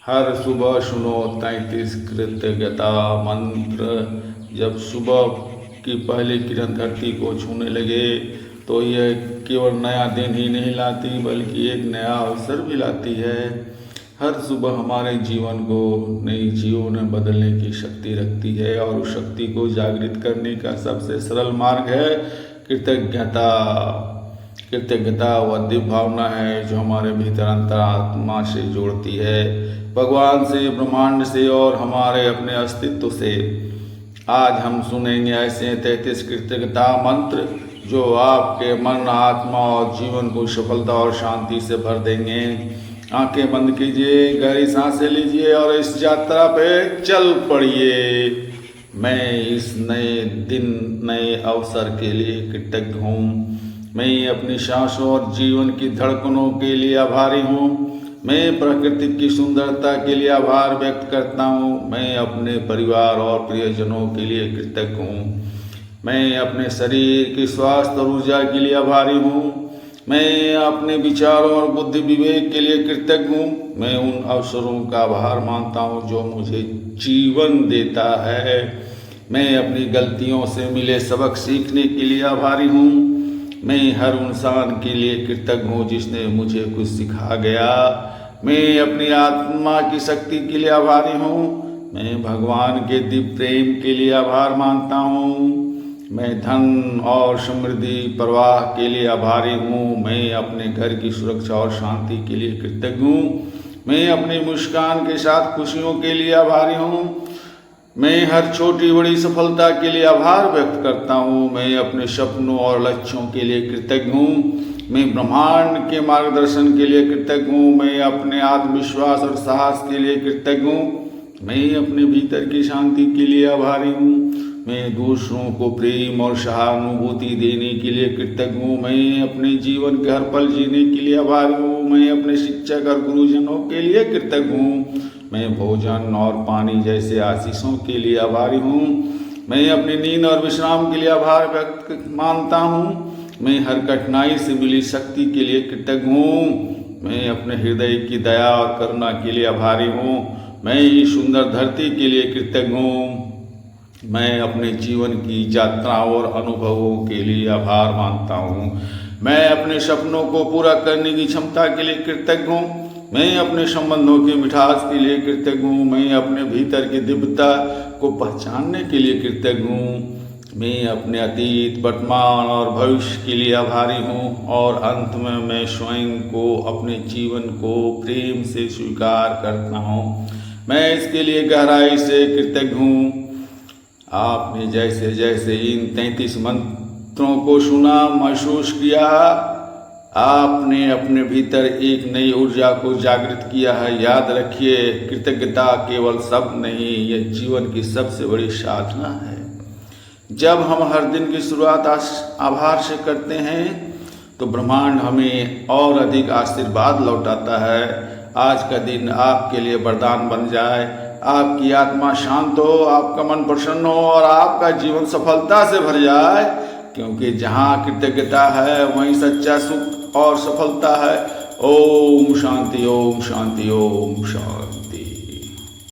हर सुबह सुनो 33 कृतज्ञता मंत्र। जब सुबह की पहली किरण धरती को छूने लगे तो यह केवल नया दिन ही नहीं लाती बल्कि एक नया अवसर भी लाती है। हर सुबह हमारे जीवन को नई जीवन में बदलने की शक्ति रखती है और उस शक्ति को जागृत करने का सबसे सरल मार्ग है कृतज्ञता। कृतज्ञता वह दिव्य भावना है जो हमारे भीतर अंतरात्मा से जोड़ती है, भगवान से, ब्रह्मांड से और हमारे अपने अस्तित्व से। आज हम सुनेंगे ऐसे 33 कृतज्ञता मंत्र जो आपके मन, आत्मा और जीवन को सफलता और शांति से भर देंगे। आंखें बंद कीजिए, गहरी सांसें लीजिए और इस यात्रा पे चल पड़िए। मैं इस नए दिन, नए अवसर के लिए कृतज्ञ हूँ। मैं अपनी सांसों और जीवन की धड़कनों के लिए आभारी हूँ। मैं प्रकृति की सुंदरता के लिए आभार व्यक्त करता हूँ। मैं अपने परिवार और प्रियजनों के लिए कृतज्ञ हूँ। मैं अपने शरीर की स्वास्थ्य और ऊर्जा के लिए आभारी हूँ। मैं अपने विचारों और बुद्धि विवेक के लिए कृतज्ञ हूँ। मैं उन अवसरों का आभार मानता हूँ जो मुझे जीवन देता है। मैं अपनी गलतियों से मिले सबक सीखने के लिए आभारी हूँ। मैं हर इंसान के लिए कृतज्ञ हूँ जिसने मुझे कुछ सिखा गया। मैं अपनी आत्मा की शक्ति के लिए आभारी हूँ। मैं भगवान के दिव्य प्रेम के लिए आभार मानता हूँ। मैं धन और समृद्धि प्रवाह के लिए आभारी हूँ। मैं अपने घर की सुरक्षा और शांति के लिए कृतज्ञ हूँ। मैं अपनी मुस्कान के साथ खुशियों के लिए आभारी हूँ। मैं हर छोटी बड़ी सफलता के लिए आभार व्यक्त करता हूँ। मैं अपने सपनों और लक्ष्यों के लिए कृतज्ञ हूँ। मैं ब्रह्मांड के मार्गदर्शन के लिए कृतज्ञ हूँ। मैं अपने आत्मविश्वास और साहस के लिए कृतज्ञ हूँ। मैं अपने भीतर की शांति के लिए आभारी हूँ। मैं दूसरों को प्रेम और सहानुभूति देने के लिए कृतज्ञ हूँ। मैं अपने जीवन के हर पल जीने के लिए आभारी हूँ। मैं अपने शिक्षक और गुरुजनों के लिए कृतज्ञ हूँ। मैं भोजन और पानी जैसे आशीषों के लिए आभारी हूँ। मैं अपनी नींद और विश्राम के लिए आभार व्यक्त मानता हूँ। मैं हर कठिनाई से मिली शक्ति के लिए कृतज्ञ हूँ। मैं अपने हृदय की दया और करुणा के लिए आभारी हूँ। मैं इस सुंदर धरती के लिए कृतज्ञ हूँ। मैं अपने जीवन की यात्राओं और अनुभवों के लिए आभार मानता हूँ। मैं अपने सपनों को पूरा करने की क्षमता के लिए कृतज्ञ हूँ। मैं अपने संबंधों की मिठास के लिए कृतज्ञ हूँ। मैं अपने भीतर की दिव्यता को पहचानने के लिए कृतज्ञ हूँ। मैं अपने अतीत, वर्तमान और भविष्य के लिए आभारी हूँ और अंत में मैं स्वयं को, अपने जीवन को प्रेम से स्वीकार करता हूँ। मैं इसके लिए गहराई से कृतज्ञ हूँ। आपने जैसे जैसे इन 33 मंत्रों को सुना, महसूस किया, आपने अपने भीतर एक नई ऊर्जा को जागृत किया है। याद रखिए, कृतज्ञता केवल शब्द नहीं, यह जीवन की सबसे बड़ी साधना है। जब हम हर दिन की शुरुआत आभार से करते हैं तो ब्रह्मांड हमें और अधिक आशीर्वाद लौटाता है। आज का दिन आपके लिए वरदान बन जाए। आपकी आत्मा शांत हो, आपका मन प्रसन्न हो और आपका जीवन सफलता से भर जाए, क्योंकि जहाँ कृतज्ञता है वहीं सच्चा सुख और सफलता है। ओम शांति, ओम शांति, ओम शांति।